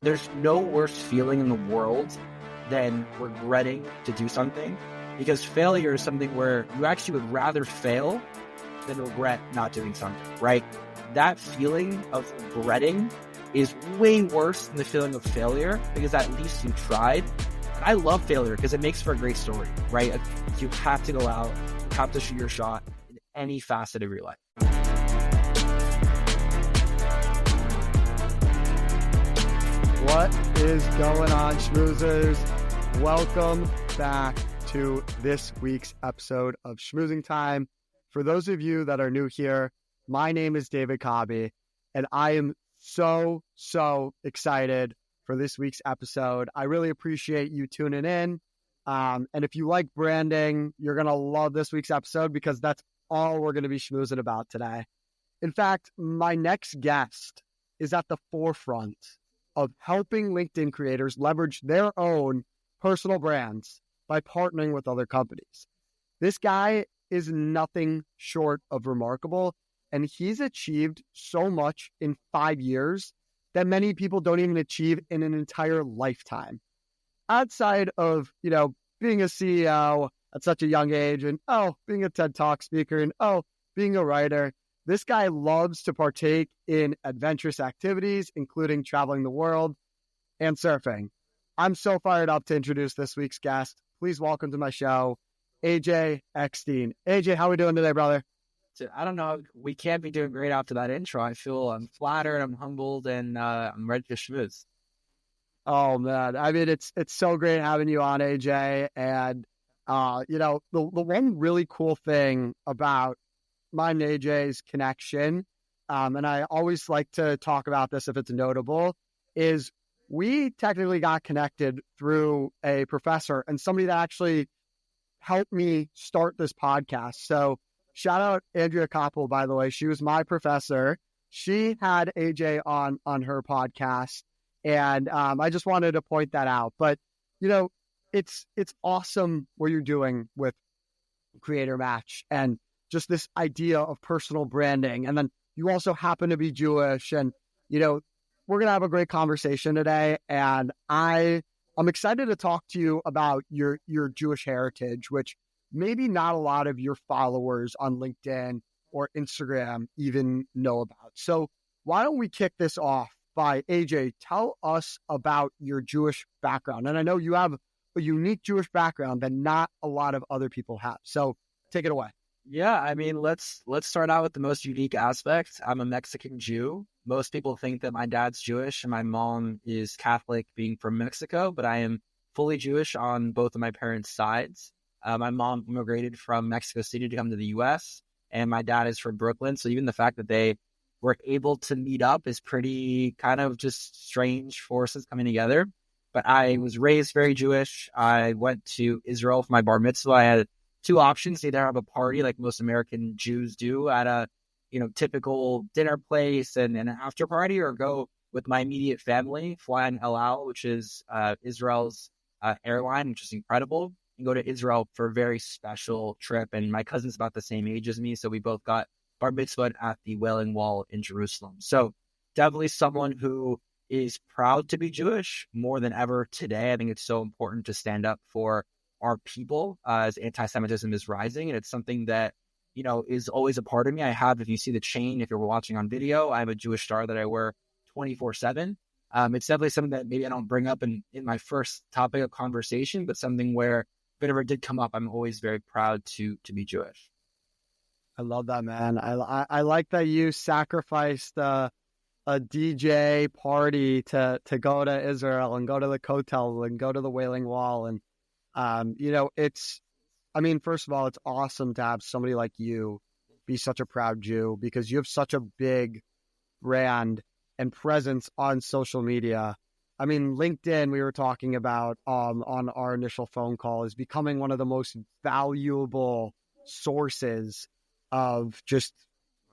there's no worse feeling in the world than regretting to do something, because failure is something where you actually would rather fail than regret not doing something, right? That feeling of regretting is way worse than the feeling of failure, because at least you tried. And I love failure because it makes for a great story, right? You have to go out, you have to shoot your shot in any facet of your life. What is going on, schmoozers? Welcome back to this week's episode of Schmoozing Time. For those of you that are new here, my name is David Cobby, and I am so excited for this week's episode. I really appreciate you tuning in. And if you like branding, you're going to love this week's episode because that's all we're going to be schmoozing about today. In fact, my next guest is at the forefront of helping LinkedIn creators leverage their own personal brands by partnering with other companies. This guy is nothing short of remarkable, and he's achieved so much in 5 years that many people don't even achieve in an entire lifetime. Outside of, being a CEO at such a young age and, being a TED Talk speaker and, being a writer, this guy loves to partake in adventurous activities, including traveling the world and surfing. I'm so fired up to introduce this week's guest. Please welcome to my show, AJ Eckstein. AJ, how are we doing today, brother? I don't know. We can't be doing great after that intro. I feel I'm flattered, I'm humbled, and I'm ready to schmooze. Oh, man. I mean, it's so great having you on, AJ. And, the one really cool thing about mine and AJ's connection, and I always like to talk about this if it's notable, is we technically got connected through a professor and somebody that actually helped me start this podcast. So shout out Andrea Koppel, by the way. She was my professor. She had AJ on her podcast, and I just wanted to point that out. But, it's awesome what you're doing with Creator Match and just this idea of personal branding. And then you also happen to be Jewish, and, we're going to have a great conversation today. And I'm excited to talk to you about your Jewish heritage, which maybe not a lot of your followers on LinkedIn or Instagram even know about. So why don't we kick this off by, AJ, tell us about your Jewish background. And I know you have a unique Jewish background that not a lot of other people have. So take it away. Yeah, I mean, let's start out with the most unique aspect. I'm a Mexican Jew. Most people think that my dad's Jewish and my mom is Catholic, being from Mexico, but I am fully Jewish on both of my parents' sides. My mom immigrated from Mexico City to come to the U.S., and my dad is from Brooklyn. So even the fact that they were able to meet up is pretty kind of just strange forces coming together. But I was raised very Jewish. I went to Israel for my bar mitzvah. I had two options: either have a party like most American Jews do at a typical dinner place and an after party, or go with my immediate family, fly on El Al, which is Israel's airline, which is incredible, and go to Israel for a very special trip. And my cousin's about the same age as me, so we both got bar mitzvah at the Wailing Wall in Jerusalem. So definitely someone who is proud to be Jewish more than ever today. I think it's so important to stand up for our people as anti-Semitism is rising. And it's something that, is always a part of me. I have, if you see the chain, if you're watching on video, I have a Jewish star that I wear 24/7. It's definitely something that maybe I don't bring up in my first topic of conversation, but something where if it ever did come up, I'm always very proud to be Jewish. I love that, man. I like that you sacrificed a DJ party to go to Israel and go to the Kotel and go to the Wailing Wall. And, first of all, it's awesome to have somebody like you be such a proud Jew, because you have such a big brand and presence on social media. I mean, LinkedIn, we were talking about on our initial phone call, is becoming one of the most valuable sources of just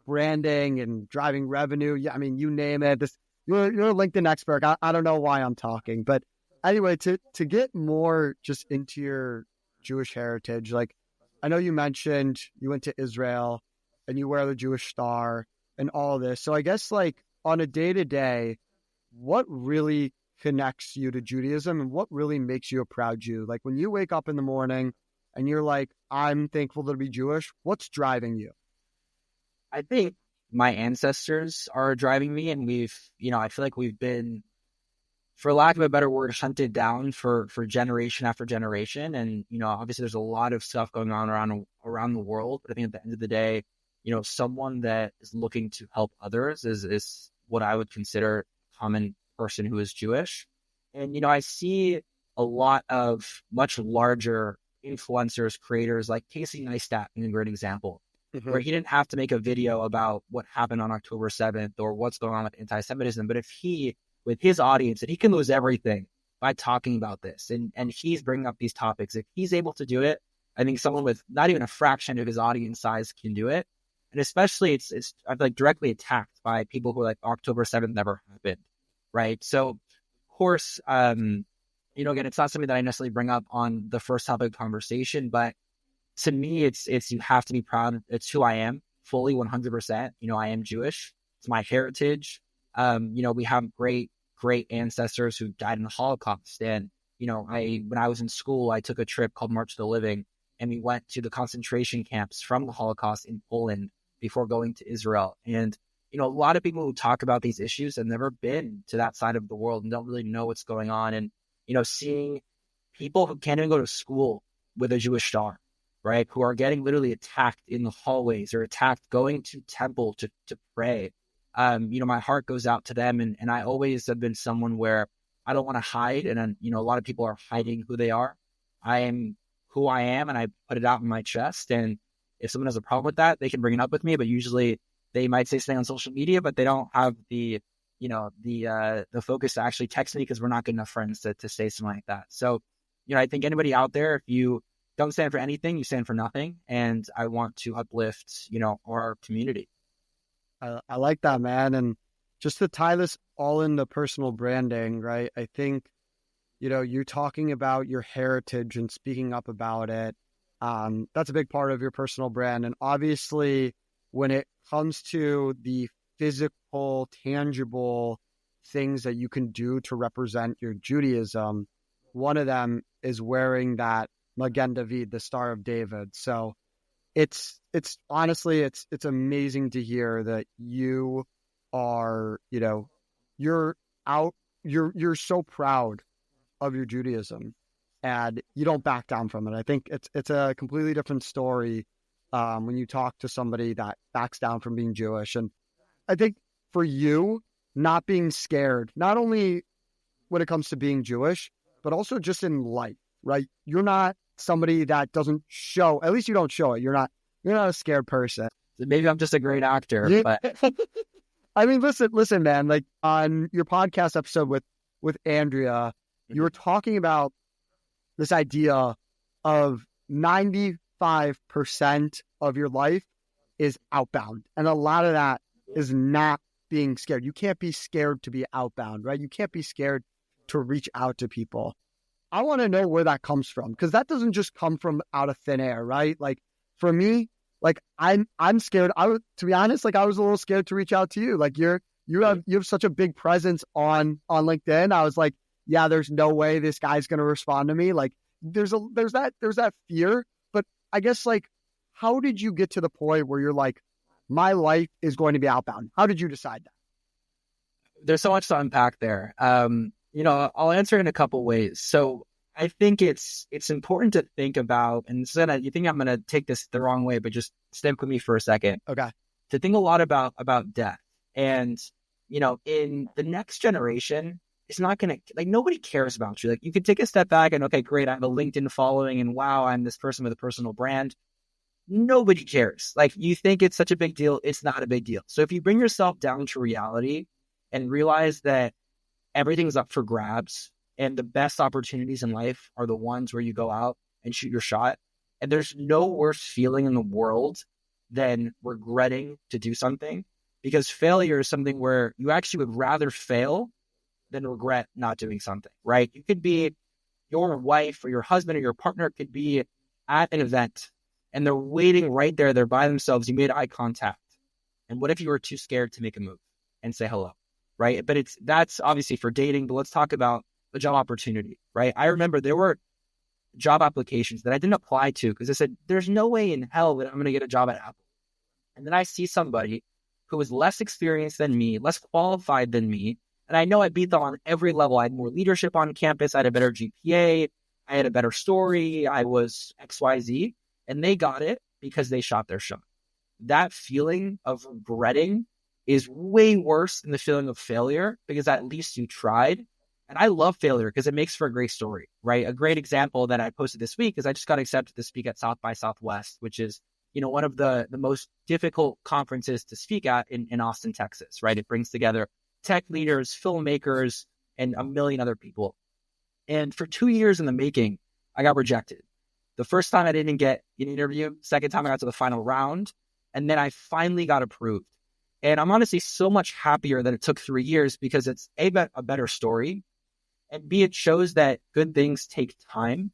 branding and driving revenue. Yeah, I mean, you name it. You're a LinkedIn expert. I don't know why I'm talking, but anyway, to get more just into your Jewish heritage, like I know you mentioned you went to Israel and you wear the Jewish star and all of this. So I guess like on a day-to-day, what really connects you to Judaism and what really makes you a proud Jew? Like when you wake up in the morning and you're like, I'm thankful to be Jewish, what's driving you? I think my ancestors are driving me, and I feel like we've been, for lack of a better word, hunted down for generation after generation. And, obviously there's a lot of stuff going on around the world. But I think at the end of the day, someone that is looking to help others is what I would consider a common person who is Jewish. And, I see a lot of much larger influencers, creators like Casey Neistat, being a great example, where he didn't have to make a video about what happened on October 7th or what's going on with anti-Semitism. But if he, with his audience, and he can lose everything by talking about this, and he's bringing up these topics, if he's able to do it, I think someone with not even a fraction of his audience size can do it. And especially it's I feel like directly attacked by people who are like, October 7th never happened, right? So of course, again, it's not something that I necessarily bring up on the first topic of conversation, but to me, it's you have to be proud. It's who I am fully 100%. I am Jewish. It's my heritage. We have great ancestors who died in the Holocaust. And, when I was in school, I took a trip called March to the Living, and we went to the concentration camps from the Holocaust in Poland before going to Israel. And, a lot of people who talk about these issues have never been to that side of the world and don't really know what's going on. And, seeing people who can't even go to school with a Jewish star, right, who are getting literally attacked in the hallways or attacked going to temple to pray. My heart goes out to them. And I always have been someone where I don't want to hide. And, a lot of people are hiding who they are. I am who I am, and I put it out in my chest. And if someone has a problem with that, they can bring it up with me. But usually they might say something on social media, but they don't have the focus to actually text me, because we're not good enough friends to say something like that. So, I think anybody out there, if you don't stand for anything, you stand for nothing. And I want to uplift, our community. I like that, man. And just to tie this all into personal branding, right? I think, you're talking about your heritage and speaking up about it. That's a big part of your personal brand. And obviously, when it comes to the physical, tangible things that you can do to represent your Judaism, one of them is wearing that Magen David, the Star of David. So it's honestly, it's amazing to hear that you are, you're so proud of your Judaism and you don't back down from it. I think it's a completely different story when you talk to somebody that backs down from being Jewish. And I think for you, not being scared, not only when it comes to being Jewish, but also just in life, right? You're not somebody that doesn't show, at least you don't show it. You're not a scared person. Maybe I'm just a great actor, Yeah. but I mean, listen, man, like on your podcast episode with Andrea, you were talking about this idea of 95% of your life is outbound. And a lot of that is not being scared. You can't be scared to be outbound, right? You can't be scared to reach out to people. I want to know where that comes from, because that doesn't just come from out of thin air, right? Like for me, like I'm scared. To be honest, like I was a little scared to reach out to you. Like you have such a big presence on LinkedIn. I was like, yeah, there's no way this guy's going to respond to me. Like there's that fear. But I guess, like, how did you get to the point where you're like, my life is going to be outbound? How did you decide that? There's so much to unpack there. I'll answer in a couple ways. So I think it's important to think about, and you think I'm going to take this the wrong way, but just stick with me for a second. Okay. To think a lot about death. And, in the next generation, it's not going to, like, nobody cares about you. Like, you could take a step back and, okay, great, I have a LinkedIn following, and wow, I'm this person with a personal brand. Nobody cares. Like, you think it's such a big deal. It's not a big deal. So if you bring yourself down to reality and realize that everything's up for grabs, and the best opportunities in life are the ones where you go out and shoot your shot. And there's no worse feeling in the world than regretting to do something, because failure is something where you actually would rather fail than regret not doing something, right? You could be, your wife or your husband or your partner could be at an event and they're waiting right there. They're by themselves. You made eye contact. And what if you were too scared to make a move and say hello? right? But that's obviously for dating, but let's talk about a job opportunity, right? I remember there were job applications that I didn't apply to because I said, there's no way in hell that I'm going to get a job at Apple. And then I see somebody who was less experienced than me, less qualified than me. And I know I beat them on every level. I had more leadership on campus. I had a better GPA. I had a better story. I was XYZ. And they got it because they shot their shot. That feeling of regretting is way worse than the feeling of failure because at least you tried. And I love failure because it makes for a great story, right? A great example that I posted this week is I just got accepted to speak at South by Southwest, which is, one of the most difficult conferences to speak at in Austin, Texas, right? It brings together tech leaders, filmmakers, and a million other people. And for 2 years in the making, I got rejected. The first time I didn't get an interview, second time I got to the final round, and then I finally got approved. And I'm honestly so much happier that it took 3 years because it's a better story, and B, it shows that good things take time.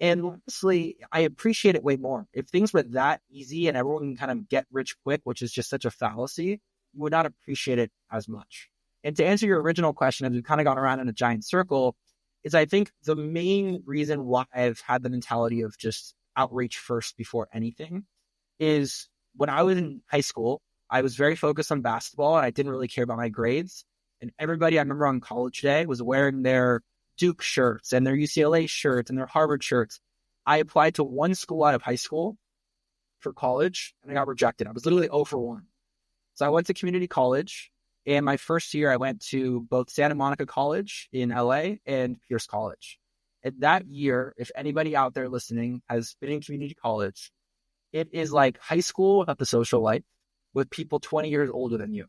And honestly, I appreciate it way more. If things were that easy and everyone can kind of get rich quick, which is just such a fallacy, you would not appreciate it as much. And to answer your original question, as we've kind of gone around in a giant circle, is I think the main reason why I've had the mentality of just outreach first before anything is when I was in high school, I was very focused on basketball and I didn't really care about my grades. And everybody I remember on college day was wearing their Duke shirts and their UCLA shirts and their Harvard shirts. I applied to one school out of high school for college and I got rejected. I was literally 0 for 1. So I went to community college, and my first year I went to both Santa Monica College in LA and Pierce College. And that year, if anybody out there listening has been in community college, it is like high school without the social life with people 20 years older than you.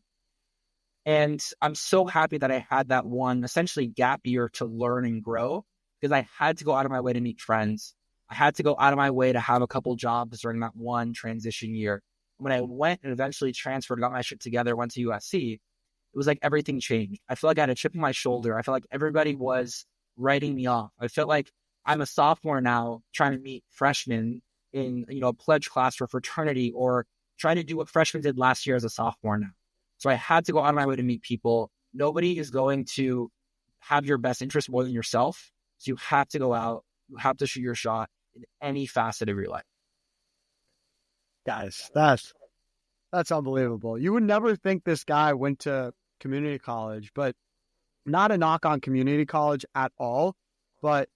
And I'm so happy that I had that one essentially gap year to learn and grow because I had to go out of my way to meet friends. I had to go out of my way to have a couple jobs during that one transition year. When I went and eventually transferred, got my shit together, went to USC, it was like everything changed. I felt like I had a chip on my shoulder. I felt like everybody was writing me off. I felt like I'm a sophomore now trying to meet freshmen in, a pledge class for fraternity or trying to do what freshmen did last year as a sophomore now. So I had to go out of my way to meet people. Nobody is going to have your best interest more than yourself. So you have to go out. You have to shoot your shot in any facet of your life. Guys, that's unbelievable. You would never think this guy went to community college, but not a knock on community college at all. But,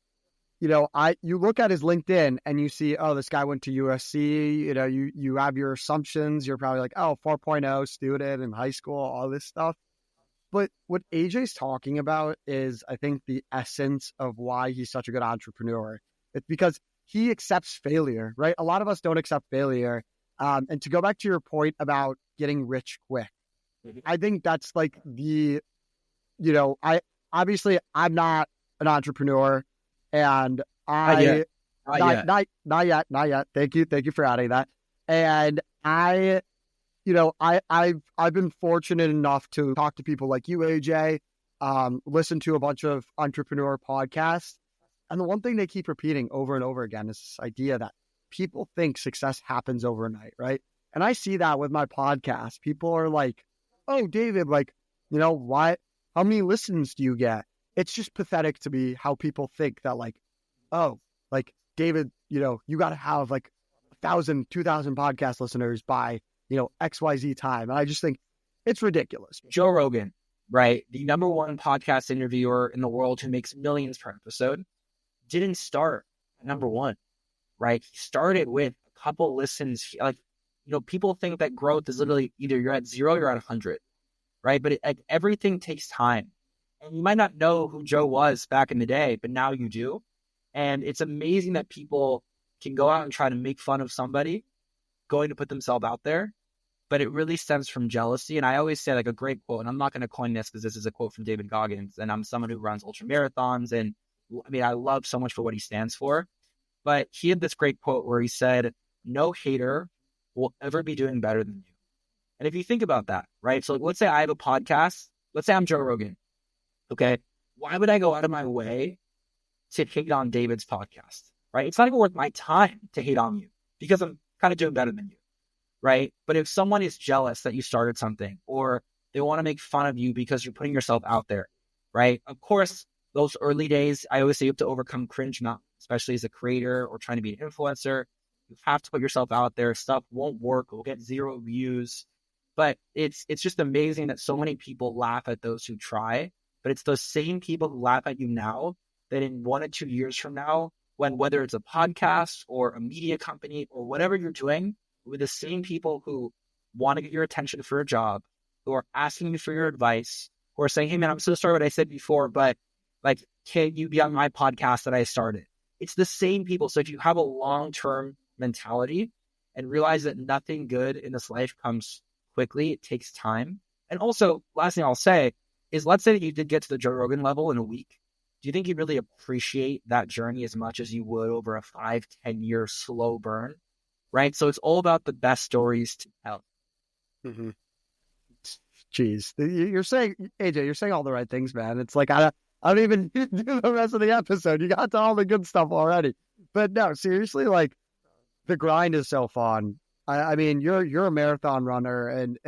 you look at his LinkedIn and you see, oh, this guy went to USC. You have your assumptions. You're probably like, oh, 4.0 student in high school, all this stuff. But what AJ's talking about is, I think, the essence of why he's such a good entrepreneur. It's because he accepts failure, right? A lot of us don't accept failure. And to go back to your point about getting rich quick, I think that's like I'm not an entrepreneur, and not yet. Thank you for adding that. And I've been fortunate enough to talk to people like you, AJ, listen to a bunch of entrepreneur podcasts. And the one thing they keep repeating over and over again is this idea that people think success happens overnight, right? And I see that with my podcast. People are like, oh, David, why? How many listens do you get? It's just pathetic to me how people think that David, you got to have 1,000, 2,000 podcast listeners by, XYZ time. And I just think it's ridiculous. Joe Rogan, right? The number one podcast interviewer in the world who makes millions per episode, didn't start at number one, right? He started with a couple listens. People think that growth is literally either you're at 0 or you're at 100, right? But everything takes time. And you might not know who Joe was back in the day, but now you do. And it's amazing that people can go out and try to make fun of somebody going to put themselves out there. But it really stems from jealousy. And I always say a great quote, and I'm not going to coin this because this is a quote from David Goggins, and I'm someone who runs ultra marathons. And I love so much for what he stands for. But he had this great quote where he said, no hater will ever be doing better than you. And if you think about that, right? So let's say I have a podcast. Let's say I'm Joe Rogan. Okay. Why would I go out of my way to hate on David's podcast, right? It's not even worth my time to hate on you because I'm kind of doing better than you, right? But if someone is jealous that you started something, or They want to make fun of you because you're putting yourself out there, right? Of course, those early days, I always say you have to overcome cringe, not especially as a creator or trying to be an influencer. You have to put yourself out there. Stuff won't work. We'll get 0 views. But it's just amazing that so many people laugh at those who try. But it's those same people who laugh at you now that in 1 or 2 years from now, whether it's a podcast or a media company or whatever you're doing, with the same people who want to get your attention for a job, who are asking you for your advice, who are saying, hey man, I'm so sorry what I said before, but like, can you be on my podcast that I started? It's the same people. So if you have a long-term mentality and realize that nothing good in this life comes quickly, it takes time. And also, last thing I'll say is, let's say that you did get to the Joe Rogan level in a week. Do you think you'd really appreciate that journey as much as you would over a 5-10 year slow burn? Right? So it's all about the best stories to tell. Mm-hmm. Jeez, you're saying, AJ, you're saying all the right things, man. It's like, I don't even do the rest of the episode. You got to all the good stuff already. But no, seriously, like, the grind is so fun. I mean, you're a marathon runner and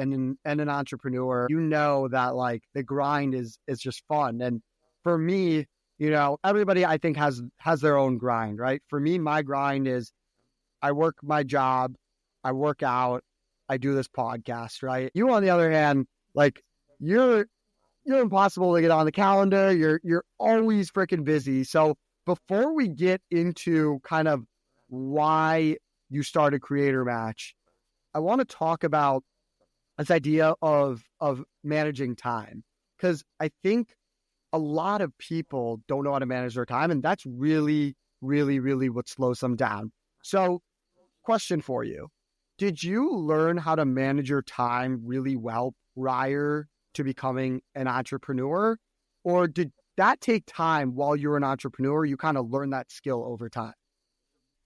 an entrepreneur. You know that like the grind is just fun. And for me, everybody I think has their own grind, right? For me, my grind is I work my job, I work out, I do this podcast, right? You, on the other hand, like you're impossible to get on the calendar. You're always freaking busy. So before we get into kind of why you started Creator Match, I want to talk about this idea of managing time, because I think a lot of people don't know how to manage their time, and that's really, really, really what slows them down. So, question for you. Did you learn how to manage your time really well prior to becoming an entrepreneur? Or did that take time while you were an entrepreneur? You kind of learned that skill over time?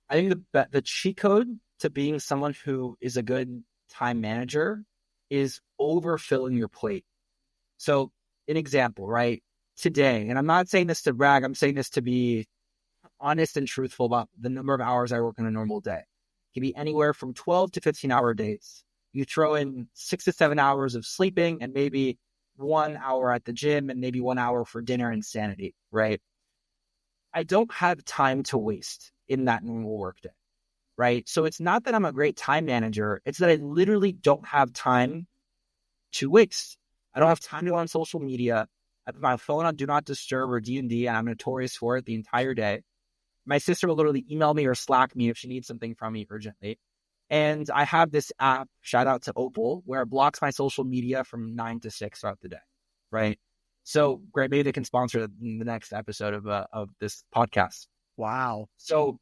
I think the cheat code to being someone who is a good time manager is overfilling your plate. So an example, right? Today, and I'm not saying this to brag, I'm saying this to be honest and truthful about the number of hours I work in a normal day. It can be anywhere from 12 to 15-hour days. You throw in 6 to 7 hours of sleeping and maybe 1 hour at the gym and maybe 1 hour for dinner and sanity, right? I don't have time to waste in that normal workday, right? So it's not that I'm a great time manager. It's that I literally don't have time to waste. I don't have time to go on social media. I put my phone on Do Not Disturb or D&D, and I'm notorious for it the entire day. My sister will literally email me or Slack me if she needs something from me urgently. And I have this app, shout out to Opal, where it blocks my social media from 9 to 6 throughout the day, right? So great, maybe they can sponsor the next episode of this podcast. Wow. So,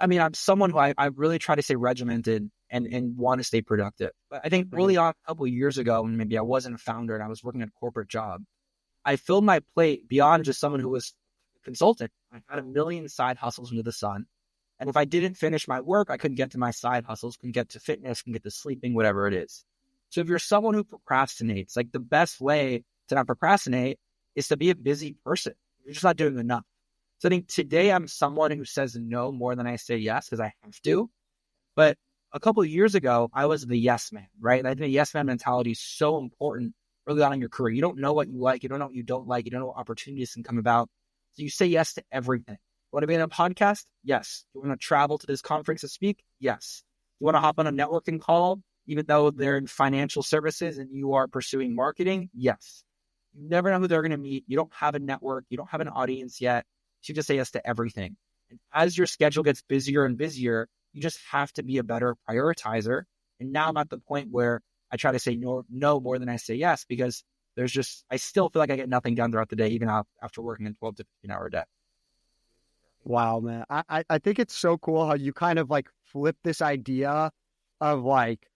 I mean, I'm someone who I really try to stay regimented and want to stay productive. But I think early on, a couple of years ago, when maybe I wasn't a founder and I was working a corporate job, I filled my plate beyond just someone who was a consultant. I had a million side hustles under the sun. And if I didn't finish my work, I couldn't get to my side hustles, couldn't get to fitness, couldn't get to sleeping, whatever it is. So if you're someone who procrastinates, like the best way to not procrastinate is to be a busy person. You're just not doing enough. So I think today I'm someone who says no more than I say yes because I have to. But a couple of years ago, I was the yes man, right? And I think the yes man mentality is so important early on in your career. You don't know what you like. You don't know what you don't like. You don't know what opportunities can come about. So you say yes to everything. You want to be on a podcast? Yes. You want to travel to this conference to speak? Yes. You want to hop on a networking call, even though they're in financial services and you are pursuing marketing? Yes. You never know who they're going to meet. You don't have a network. You don't have an audience yet. So you just say yes to everything. And as your schedule gets busier and busier, you just have to be a better prioritizer. And now I'm at the point where I try to say no more than I say yes, because I still feel like I get nothing done throughout the day, even after working a 12 to 15-hour day. Wow, man. I think it's so cool how you kind of like flip this idea of like,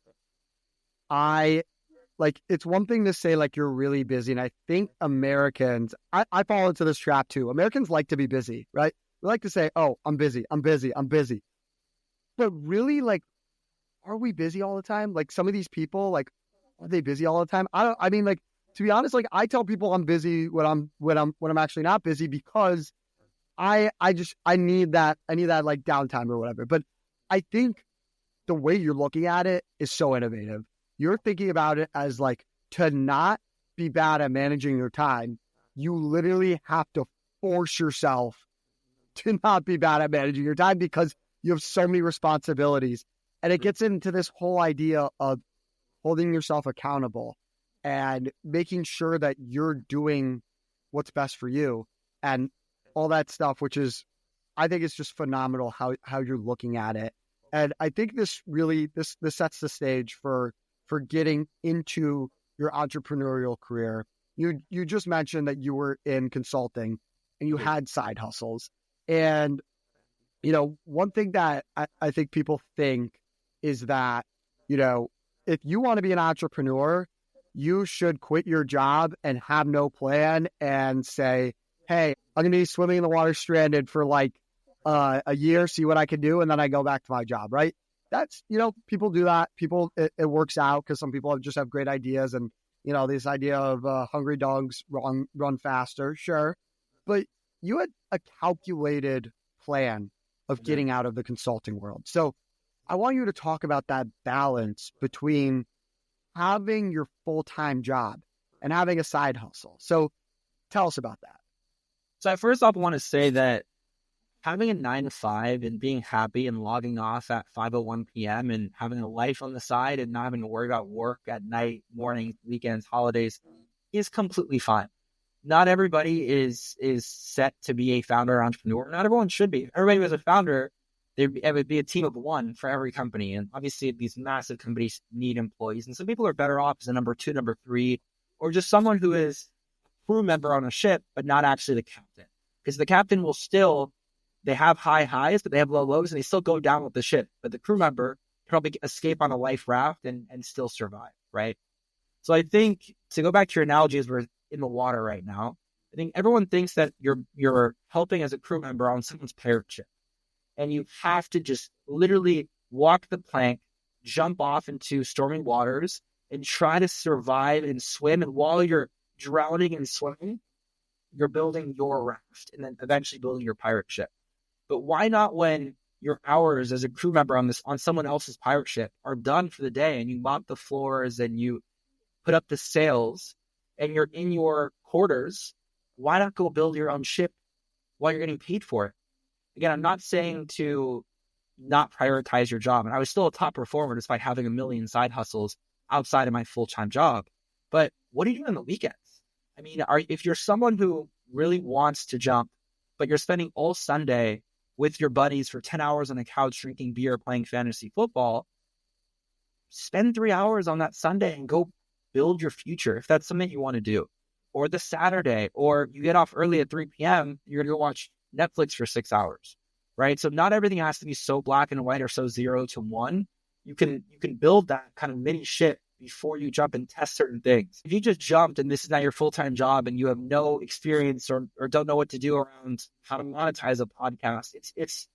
it's one thing to say like you're really busy. And I think Americans, I fall into this trap too. Americans like to be busy, right? We like to say, oh, I'm busy. But really, like, are we busy all the time? Like some of these people, like, are they busy all the time? I mean, like, to be honest, like I tell people I'm busy when I'm actually not busy, because I need that like downtime or whatever. But I think the way you're looking at it is so innovative. You're thinking about it as like to not be bad at managing your time, you literally have to force yourself to not be bad at managing your time because you have so many responsibilities. And it gets into this whole idea of holding yourself accountable and making sure that you're doing what's best for you and all that stuff, which is, I think it's just phenomenal how you're looking at it. And I think this really, this sets the stage for getting into your entrepreneurial career. You just mentioned that you were in consulting and you had side hustles. And, one thing that I think people think is that, if you want to be an entrepreneur, you should quit your job and have no plan and say, hey, I'm going to be swimming in the water stranded for like a year, see what I can do. And then I go back to my job, right? That's, people do that. It works out because some people just have great ideas and, this idea of hungry dogs run faster. Sure. But you had a calculated plan of getting out of the consulting world. So I want you to talk about that balance between having your full-time job and having a side hustle. So tell us about that. So I first off want to say that having a 9 to 5 and being happy and logging off at 5:01 p.m. and having a life on the side and not having to worry about work at night, mornings, weekends, holidays is completely fine. Not everybody is set to be a founder or entrepreneur. Not everyone should be. If everybody was a founder, it would be a team of one for every company. And obviously these massive companies need employees. And some people are better off as a number 2, number 3, or just someone who is a crew member on a ship, but not actually the captain. Because the captain will still, they have high highs, but they have low lows, and they still go down with the ship. But the crew member can probably escape on a life raft and still survive, right? So I think, to go back to your analogy, as we're in the water right now, I think everyone thinks that you're helping as a crew member on someone's pirate ship. And you have to just literally walk the plank, jump off into stormy waters, and try to survive and swim. And while you're drowning and swimming, you're building your raft and then eventually building your pirate ship. But why not when your hours as a crew member on someone else's pirate ship are done for the day and you mop the floors and you put up the sails and you're in your quarters, why not go build your own ship while you're getting paid for it? Again, I'm not saying to not prioritize your job. And I was still a top performer despite having a million side hustles outside of my full-time job. But what are you doing on the weekends? I mean, if you're someone who really wants to jump, but you're spending all Sunday with your buddies for 10 hours on the couch drinking beer, playing fantasy football, spend 3 hours on that Sunday and go build your future if that's something you want to do. Or the Saturday, or you get off early at 3 p.m., you're going to go watch Netflix for 6 hours, right? So not everything has to be so black and white or so 0 to 1. You can build that kind of mini ship before you jump and test certain things. If you just jumped and this is not your full-time job and you have no experience or don't know what to do around how to monetize a podcast, it's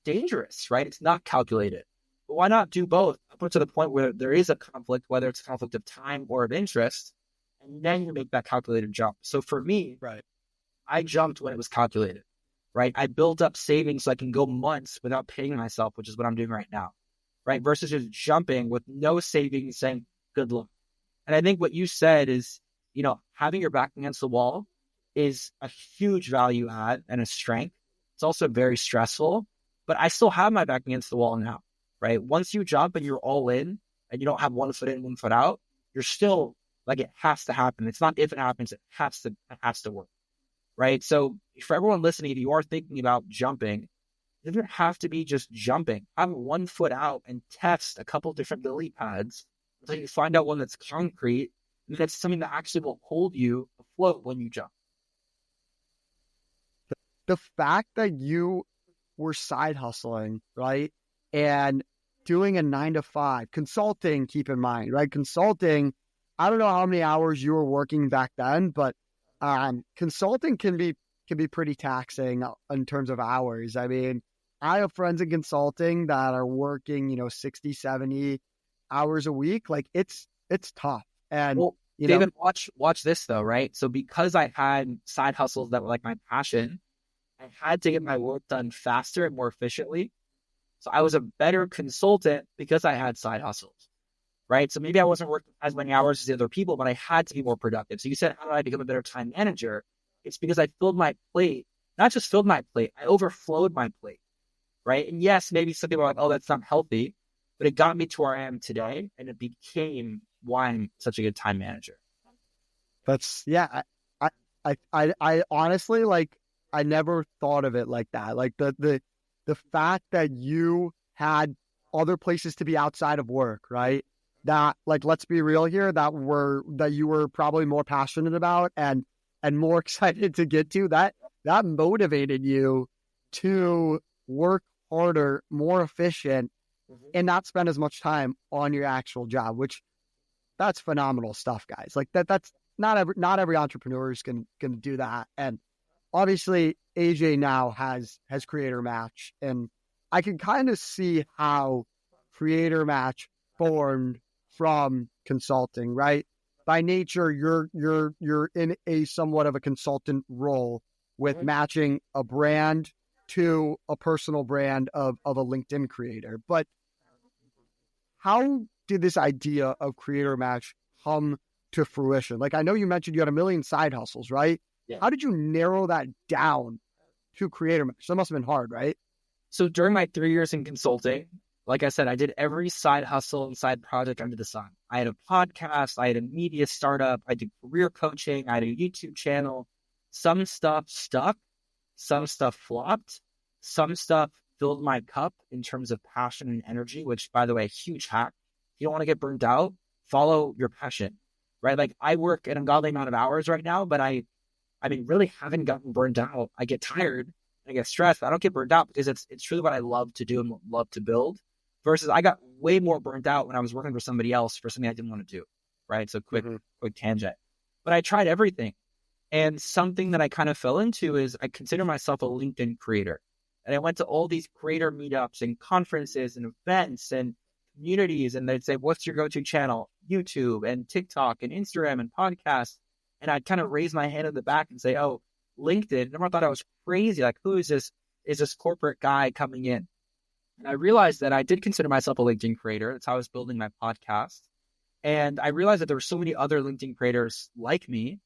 dangerous, right? It's not calculated. But why not do both up to the point where there is a conflict, whether it's a conflict of time or of interest, and then you make that calculated jump. So for me, right, I jumped when it was calculated, right? I built up savings so I can go months without paying myself, which is what I'm doing right now, right? Versus just jumping with no savings saying, good luck. And I think what you said is, having your back against the wall is a huge value add and a strength. It's also very stressful, but I still have my back against the wall now, right? Once you jump and you're all in and you don't have 1 foot in, 1 foot out, you're still like, it has to happen. It's not if it happens, it has to work, right? So for everyone listening, if you are thinking about jumping, it doesn't have to be just jumping. Have 1 foot out and test a couple different lily pads until you find out one that's concrete and that's something that actually will hold you afloat when you jump. The fact that you were side hustling, right? And doing a 9 to 5, consulting, keep in mind, right? Consulting, I don't know how many hours you were working back then, but consulting can be pretty taxing in terms of hours. I mean, I have friends in consulting that are working, 60, 70 hours a week. Like it's tough. And well, David, watch this though, right? So because I had side hustles that were like my passion, I had to get my work done faster and more efficiently. So I was a better consultant because I had side hustles. right? So maybe I wasn't working as many hours as the other people, but I had to be more productive. So you said, how did I become a better time manager? It's because I filled my plate, not just filled my plate, I overflowed my plate, right? And yes, maybe some people are like, oh, that's not healthy, but it got me to where I am today, and it became why I'm such a good time manager. That's I honestly, like, I never thought of it like that. Like the fact that you had other places to be outside of work, right? That, like, let's be real here, that you were probably more passionate about and more excited to get to, that motivated you to work harder, more efficient, and not spend as much time on your actual job, which that's phenomenal stuff, guys. Like that's not every entrepreneur is gonna do that. And obviously AJ now has Creator Match, and I can kind of see how Creator Match formed from consulting, right? By nature, you're in a somewhat of a consultant role with matching a brand to a personal brand of a LinkedIn creator. But how did this idea of Creator Match come to fruition? Like, I know you mentioned you had a million side hustles, right? Yeah. How did you narrow that down to Creator Match? That must have been hard, right? So during my 3 years in consulting, like I said, I did every side hustle and side project under the sun. I had a podcast, I had a media startup, I did career coaching, I had a YouTube channel. Some stuff stuck, some stuff flopped, some stuff filled my cup in terms of passion and energy, which, by the way, huge hack. If you don't want to get burned out, follow your passion, right? Like, I work an ungodly amount of hours right now, but I mean, really haven't gotten burned out. I get tired, I get stressed, but I don't get burned out because it's truly what I love to do and love to build. Versus I got way more burned out when I was working for somebody else for something I didn't want to do, right? So quick tangent. But I tried everything. And something that I kind of fell into is I consider myself a LinkedIn creator. And I went to all these creator meetups and conferences and events and communities. And they'd say, what's your go-to channel? YouTube and TikTok and Instagram and podcasts. And I'd kind of raise my hand in the back and say, oh, LinkedIn. Everyone thought I was crazy. Like, who is this? Is this corporate guy coming in? And I realized that I did consider myself a LinkedIn creator. That's how I was building my podcast. And I realized that there were so many other LinkedIn creators like me.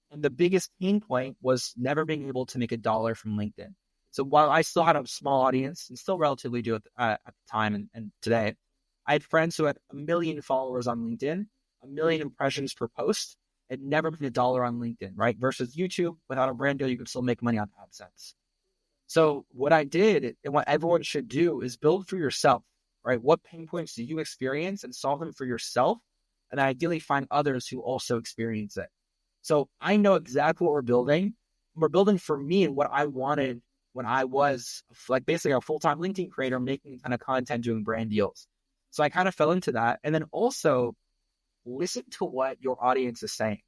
And the biggest pain point was never being able to make $1 from LinkedIn. So while I still had a small audience and still relatively do it at the time and today, I had friends who had 1 million followers on LinkedIn, 1 million impressions per post, and never made $1 on LinkedIn, right? Versus YouTube, without a brand deal, you can still make money on AdSense. So what I did, and what everyone should do, is build for yourself, right? What pain points do you experience, and solve them for yourself, and ideally find others who also experience it. So I know exactly what we're building. We're building for me and what I wanted when I was, like, basically a full-time LinkedIn creator, making a ton of content, doing brand deals. So I kind of fell into that. And then also listen to what your audience is saying.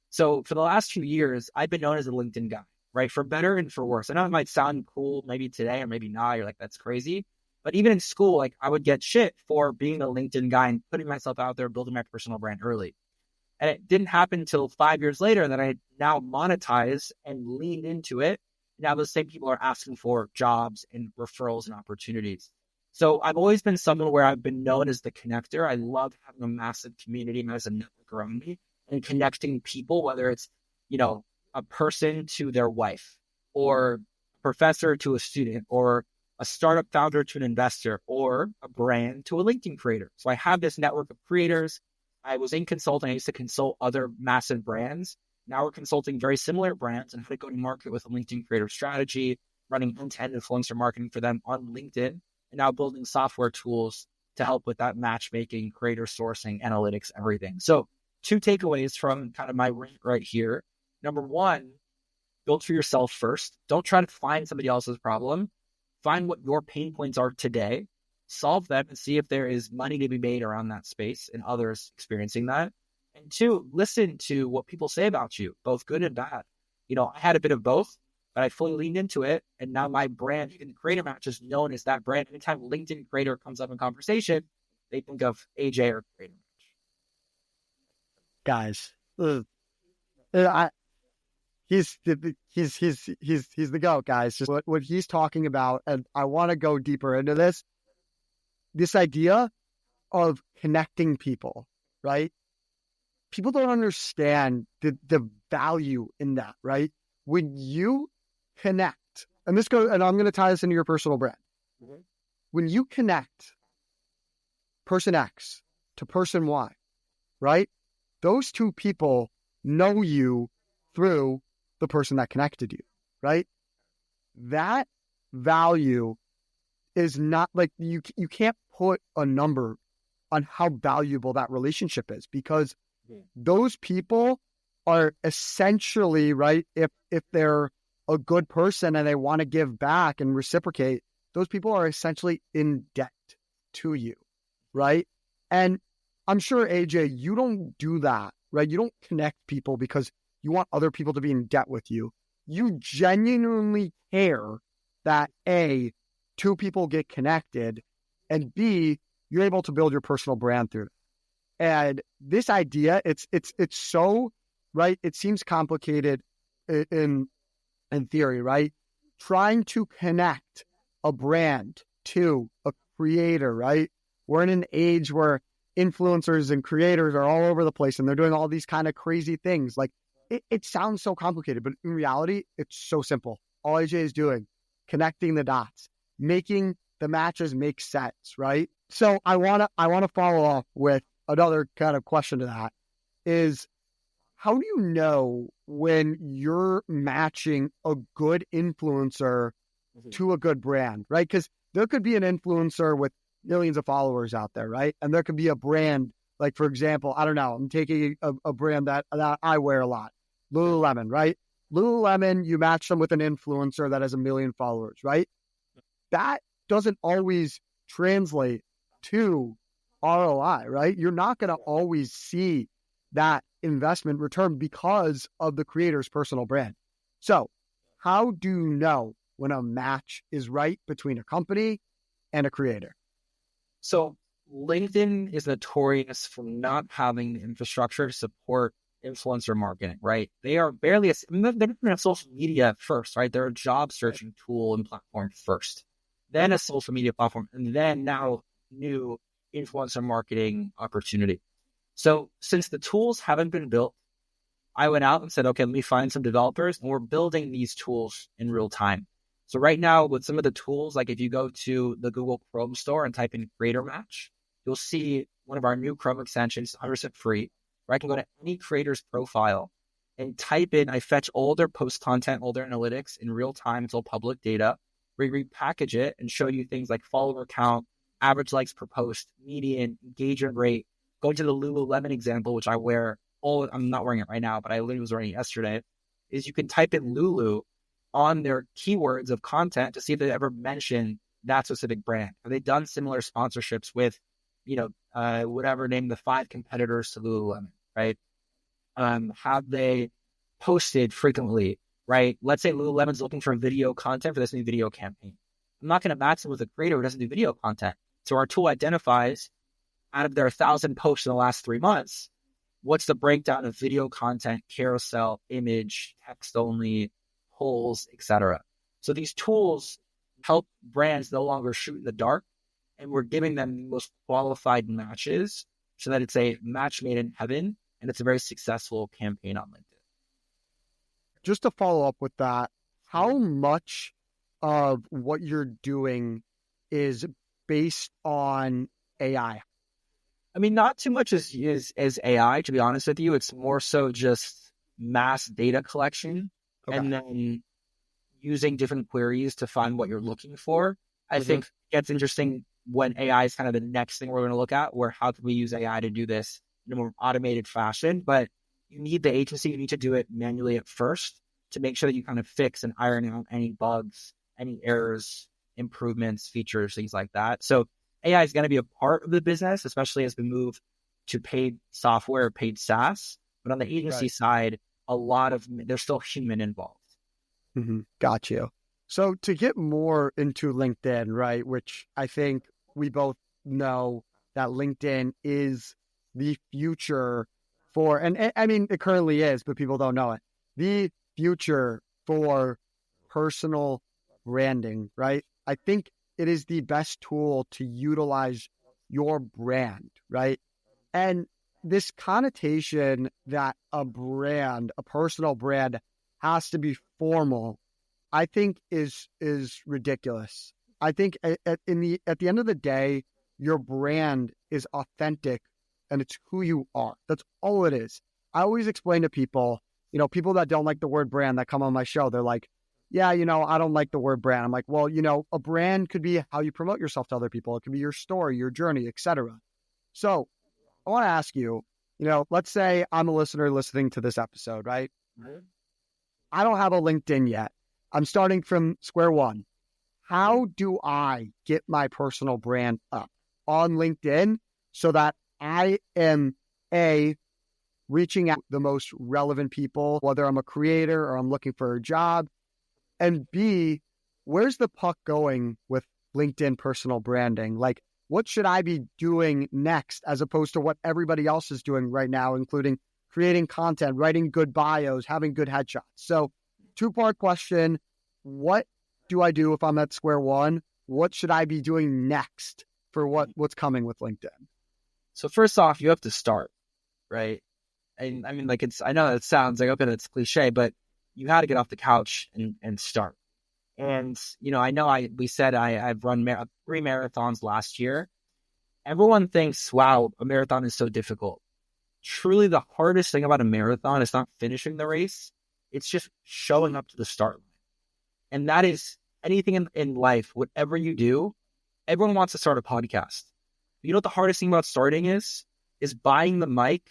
So for the last 2 years, I've been known as a LinkedIn guy, right? For better and for worse. I know it might sound cool maybe today or maybe not. You're like, that's crazy. But even in school, like, I would get shit for being a LinkedIn guy and putting myself out there, building my personal brand early. And it didn't happen until 5 years later that I now monetized and leaned into it. Now the same people are asking for jobs and referrals and opportunities. So I've always been someone where I've been known as the connector. I love having a massive community and as a network around me and connecting people, whether it's, a person to their wife, or a professor to a student, or a startup founder to an investor, or a brand to a LinkedIn creator. So I have this network of creators. I was in consulting. I used to consult other massive brands. Now we're consulting very similar brands and how to go to market with a LinkedIn creator strategy, running end-to-end influencer marketing for them on LinkedIn, and now building software tools to help with that matchmaking, creator sourcing, analytics, everything. So 2 takeaways from kind of my rant right here. Number 1, build for yourself first. Don't try to find somebody else's problem. Find what your pain points are today, solve them, and see if there is money to be made around that space and others experiencing that. And 2, listen to what people say about you, both good and bad. I had a bit of both, but I fully leaned into it. And now my brand, even the Creator Match, is known as that brand. Anytime LinkedIn creator comes up in conversation, they think of AJ or Creator Match. Guys, he's the GOAT, guys. Just what he's talking about, and I want to go deeper into this idea of connecting people, right? People don't understand the value in that, right? When you connect, and I'm going to tie this into your personal brand. Mm-hmm. When you connect person X to person Y, right? Those two people know you through the person that connected you, right? That value is not like you can't put a number on how valuable that relationship is, because those people are essentially, right, if they're a good person and they want to give back and reciprocate, those people are essentially in debt to you, right? And I'm sure, AJ, you don't do that, right? You don't connect people because you want other people to be in debt with you. You genuinely care that A, two people get connected, and B, you're able to build your personal brand through it. And this idea, it's so, right, it seems complicated in theory, right? Trying to connect a brand to a creator, right? We're in an age where influencers and creators are all over the place and they're doing all these kind of crazy things. Like, it sounds so complicated, but in reality, it's so simple. All AJ is doing, connecting the dots, making the matches make sense, right? So I wanna follow up with another kind of question to that is, how do you know when you're matching a good influencer to a good brand, right? Because there could be an influencer with millions of followers out there, right? And there could be a brand, like, for example, I don't know, I'm taking a brand that I wear a lot, Lululemon, right? Lululemon, you match them with an influencer that has 1 million followers, right? That doesn't always translate to ROI, right? You're not going to always see that investment return because of the creator's personal brand. So how do you know when a match is right between a company and a creator? So LinkedIn is notorious for not having the infrastructure to support influencer marketing, right? They are barely, they're not social media first, right? They're a job searching tool and platform first, then a social media platform, and then now new influencer marketing opportunity. So since the tools haven't been built, I went out and said, okay, let me find some developers, and we're building these tools in real time. So right now with some of the tools, like if you go to the Google Chrome store and type in Creator Match, you'll see one of our new Chrome extensions, 100% free, where I can go to any creator's profile and type in, I fetch all their post content, all their analytics in real time. It's all public data. We repackage it and show you things like follower count, average likes per post, median, engagement rate. Going to the Lululemon example, which I wear, I'm not wearing it right now, but I literally was wearing it yesterday, is you can type in Lulu on their keywords of content to see if they ever mention that specific brand. Have they done similar sponsorships with, whatever, name the 5 competitors to Lululemon, right? Have they posted frequently, right? Let's say Lululemon's looking for video content for this new video campaign. I'm not going to match them with a creator who doesn't do video content. So our tool identifies, out of their 1,000 posts in the last 3 months, what's the breakdown of video content, carousel, image, text only, polls, etc. So these tools help brands no longer shoot in the dark, and we're giving them the most qualified matches so that it's a match made in heaven, and it's a very successful campaign on LinkedIn. Just to follow up with that, how much of what you're doing is based on AI? I mean, not too much as AI, to be honest with you. It's more so just mass data collection, okay, and then using different queries to find what you're looking for. I think it gets interesting when AI is kind of the next thing we're going to look at, where how can we use AI to do this in a more automated fashion. But you need the agency, you need to do it manually at first to make sure that you kind of fix and iron out any bugs, any errors, improvements, features, things like that. So AI is going to be a part of the business, especially as we move to paid software, paid SaaS. But on the agency side, there's still human involved. Got you. So to get more into LinkedIn, right, which I think we both know that LinkedIn is the future for, and I mean, it currently is, but people don't know it, the future for personal branding, right? I think it is the best tool to utilize your brand, right? And this connotation that a brand, a personal brand, has to be formal, I think is ridiculous. I think at the end of the day, your brand is authentic and it's who you are. That's all it is. I always explain to people, people that don't like the word brand that come on my show, they're like, yeah, I don't like the word brand. I'm like, well, a brand could be how you promote yourself to other people. It could be your story, your journey, etc. So I want to ask you, let's say I'm a listener listening to this episode, right? Mm-hmm. I don't have a LinkedIn yet. I'm starting from square one. How do I get my personal brand up on LinkedIn so that I am reaching out the most relevant people, whether I'm a creator or I'm looking for a job, and B, where's the puck going with LinkedIn personal branding? Like, what should I be doing next as opposed to what everybody else is doing right now, including creating content, writing good bios, having good headshots? So 2-part question. What do I do if I'm at square one? What should I be doing next for what's coming with LinkedIn? So first off, you have to start, right? And I mean, like I know it sounds like, okay, it's cliche, but you had to get off the couch and start. And, we said I've run 3 marathons last year. Everyone thinks, wow, a marathon is so difficult. Truly, the hardest thing about a marathon is not finishing the race. It's just showing up to the start line. And that is anything in life, whatever you do, everyone wants to start a podcast. You know what the hardest thing about starting is buying the mic,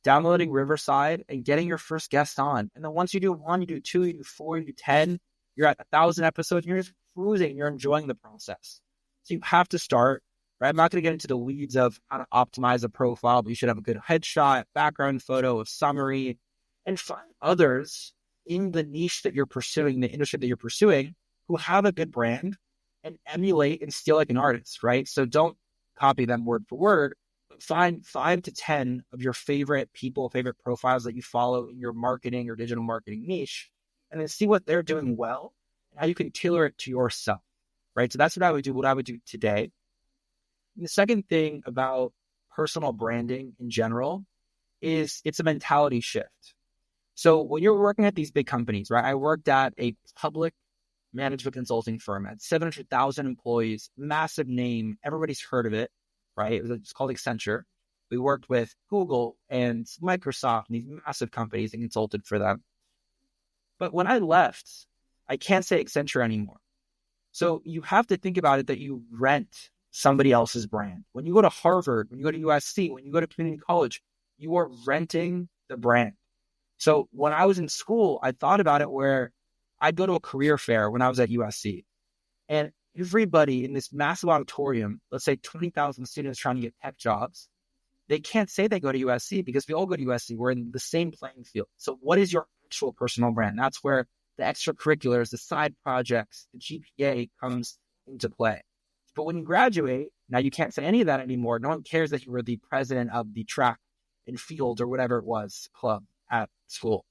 downloading Riverside, and getting your first guest on. And then once you do 1, you do 2, you do 4, you do 10, you're at 1,000 episodes, and you're just cruising, you're enjoying the process. So you have to start, right? I'm not going to get into the weeds of how to optimize a profile, but you should have a good headshot, background photo, a summary, and find others in the niche that you're pursuing, the industry that you're pursuing, who have a good brand and emulate and steal like an artist, right? So don't copy them word for word. Find 5 to 10 of your favorite people, favorite profiles that you follow in your marketing or digital marketing niche, and then see what they're doing well and how you can tailor it to yourself, right? So that's what I would do today. And the second thing about personal branding in general is it's a mentality shift. So when you're working at these big companies, right? I worked at a public management consulting firm at 700,000 employees, massive name. Everybody's heard of it, right? It's called Accenture. We worked with Google and Microsoft and these massive companies and consulted for them. But when I left, I can't say Accenture anymore. So you have to think about it that you rent somebody else's brand. When you go to Harvard, when you go to USC, when you go to community college, you are renting the brand. So when I was in school, I thought about it where I'd go to a career fair when I was at USC, and everybody in this massive auditorium, let's say 20,000 students trying to get tech jobs, they can't say they go to USC because we all go to USC. We're in the same playing field. So what is your actual personal brand? That's where the extracurriculars, the side projects, the GPA comes into play. But when you graduate, now you can't say any of that anymore. No one cares that you were the president of the track and field or whatever it was, club at school.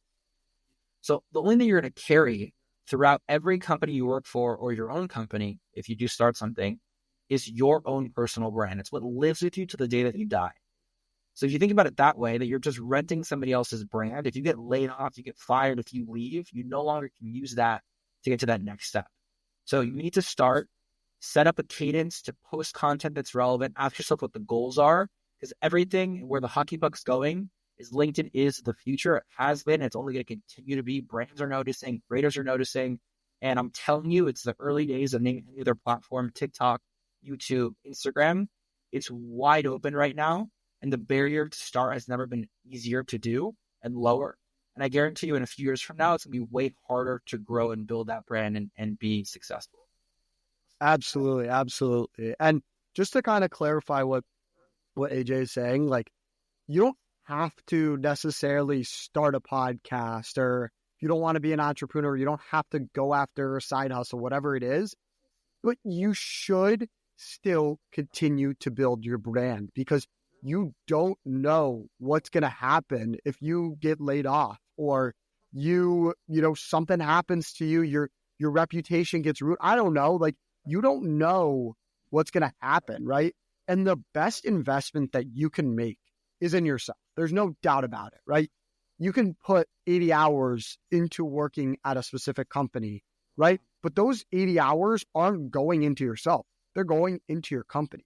So the only thing you're going to carry throughout every company you work for or your own company, if you do start something, is your own personal brand. It's what lives with you to the day that you die. So if you think about it that way, that you're just renting somebody else's brand, if you get laid off, you get fired, if you leave, you no longer can use that to get to that next step. So you need to start, set up a cadence to post content that's relevant, ask yourself what the goals are, because everything where the hockey puck's going is LinkedIn is the future. It has been. It's only going to continue to be. Brands are noticing. Creators are noticing. And I'm telling you, it's the early days of naming any other platform, TikTok, YouTube, Instagram. It's wide open right now. And the barrier to start has never been easier to do and lower. And I guarantee you in a few years from now, it's going to be way harder to grow and build that brand and be successful. Absolutely. Absolutely. And just to kind of clarify what AJ is saying, like, you don't have to necessarily start a podcast, or if you don't want to be an entrepreneur, you don't have to go after a side hustle, whatever it is, but you should still continue to build your brand, because you don't know what's going to happen if you get laid off, or something happens to you, your reputation gets ruined. I don't know. Like, you don't know what's going to happen, right? And the best investment that you can make is in yourself. There's no doubt about it, right? You can put 80 hours into working at a specific company, right? But those 80 hours aren't going into yourself. They're going into your company.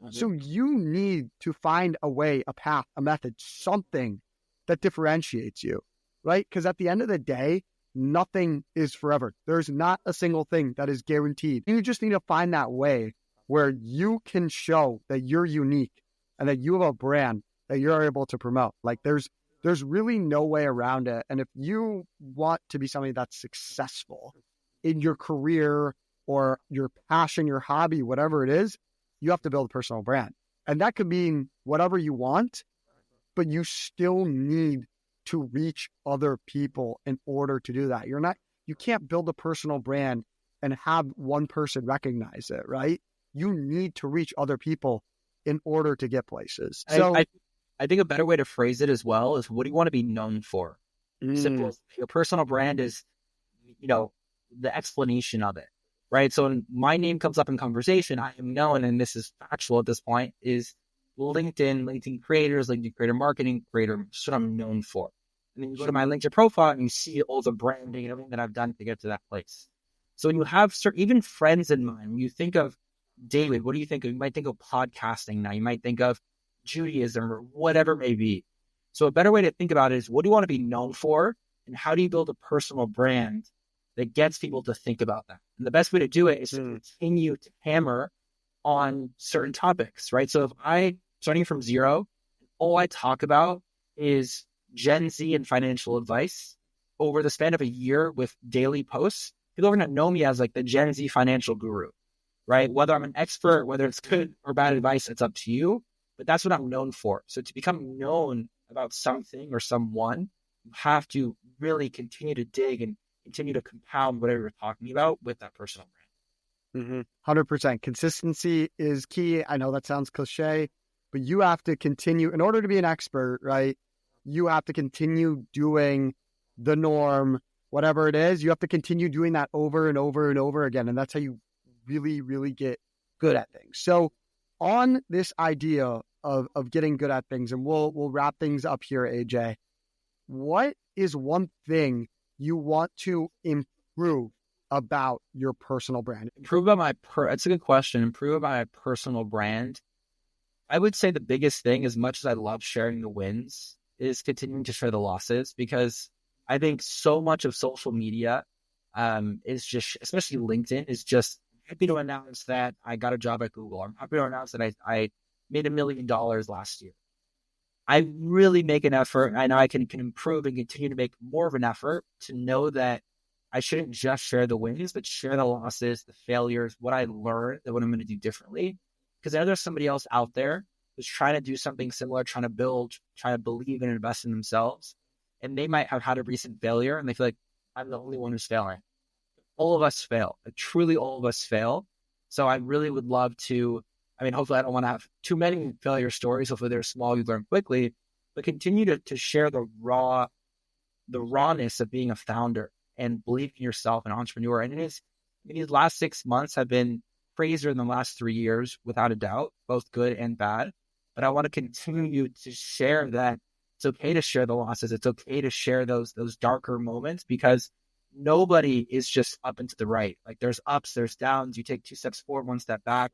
So you need to find a way, a path, a method, something that differentiates you, right? Because at the end of the day, nothing is forever. There's not a single thing that is guaranteed. You just need to find that way where you can show that you're unique and that you have a brand that you're able to promote. Like there's really no way around it. And if you want to be somebody that's successful in your career or your passion, your hobby, whatever it is, you have to build a personal brand. And that could mean whatever you want, but you still need to reach other people in order to do that. You can't build a personal brand and have one person recognize it, right? You need to reach other people in order to get places. So I think a better way to phrase it as well is, what do you want to be known for? Simple. Your personal brand is, the explanation of it, right? So when my name comes up in conversation, I am known, and this is factual at this point, is LinkedIn creators, LinkedIn creator marketing creator. That's what I'm known for. And then you go to my LinkedIn profile and you see all the branding and everything that I've done to get to that place. So when you have even friends in mind, when you think of David, what do you think of? You might think of podcasting now. You might think of Judaism or whatever it may be. So a better way to think about it is, what do you want to be known for? And how do you build a personal brand that gets people to think about that? And the best way to do it is to continue to hammer on certain topics, right? So if starting from zero, all I talk about is Gen Z and financial advice over the span of a year with daily posts, people are going to know me as like the Gen Z financial guru, right? Whether I'm an expert, whether it's good or bad advice, it's up to you. But that's what I'm known for. So to become known about something or someone, you have to really continue to dig and continue to compound whatever you're talking about with that personal brand. 100%. Consistency is key. I know that sounds cliche, but you have to continue, in order to be an expert, right? You have to continue doing the norm, whatever it is. You have to continue doing that over and over and over again. And that's how you really, really get good at things. So on this idea of getting good at things, and we'll wrap things up here, AJ, what is one thing you want to improve about your personal brand? That's a good question. Improve about my personal brand. I would say the biggest thing, as much as I love sharing the wins, is continuing to share the losses, because I think so much of social media is just, especially LinkedIn, is just happy to announce that I got a job at Google. I'm happy to announce that I made $1 million last year. I really make an effort. I know I can improve and continue to make more of an effort to know that I shouldn't just share the wins, but share the losses, the failures, what I learned, and what I'm going to do differently. Because I know there's somebody else out there who's trying to do something similar, trying to believe and invest in themselves. And they might have had a recent failure and they feel like, I'm the only one who's failing. All of us fail. Truly, all of us fail. So I really would love to, hopefully I don't want to have too many failure stories. Hopefully they're small, you learn quickly, but continue to share the rawness of being a founder and believing in yourself, an entrepreneur. And these last 6 months have been crazier than the last 3 years, without a doubt, both good and bad. But I want to continue to share that it's okay to share the losses. It's okay to share those darker moments, because nobody is just up and to the right. Like there's ups, there's downs. You take 2 steps forward, 1 step back.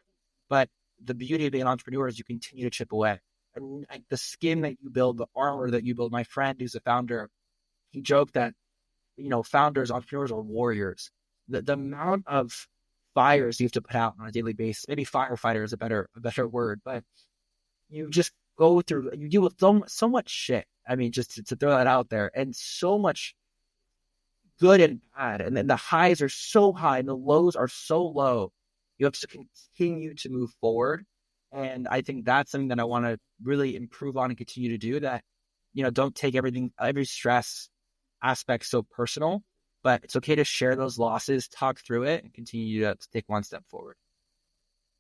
But the beauty of being an entrepreneur is you continue to chip away. And like the skin that you build, the armor that you build. My friend who's a founder, he joked that, founders, entrepreneurs are warriors. The amount of fires you have to put out on a daily basis, maybe firefighter is a better word, but you just go through, you deal with so much shit. Just to throw that out there, and so much good and bad. And then the highs are so high and the lows are so low. You have to continue to move forward. And I think that's something that I want to really improve on and continue to do, that, don't take every stress aspect so personal, but it's okay to share those losses, talk through it, and continue to take 1 step forward.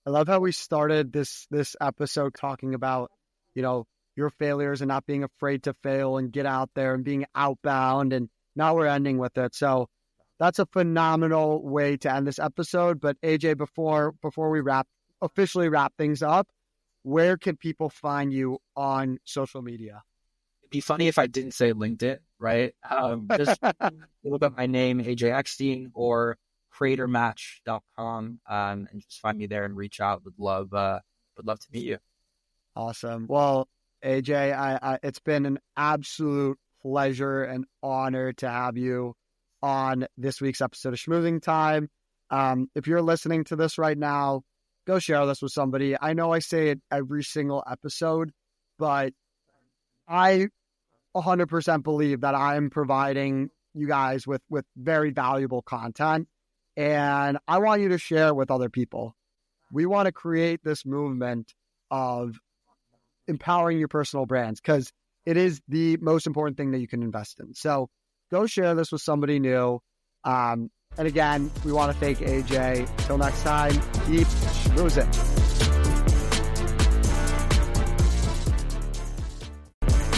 I love how we started this episode talking about, your failures and not being afraid to fail and get out there and being outbound. And now we're ending with it. So that's a phenomenal way to end this episode. But AJ, before we officially wrap things up, where can people find you on social media? It'd be funny if I didn't say LinkedIn, right? Just look up my name, AJ Eckstein, or creatormatch.com, and just find me there and reach out. Would love to meet you. Awesome. Well, AJ, it's been an absolute pleasure and honor to have you on this week's episode of Schmoozing Time. If you're listening to this right now, go share this with somebody. I know I say it every single episode, but I 100% believe that I'm providing you guys with very valuable content, and I want you to share with other people. We want to create this movement of empowering your personal brands because it is the most important thing that you can invest in. So go share this with somebody new. And again, we want to thank AJ. Till next time, keep schmoozing.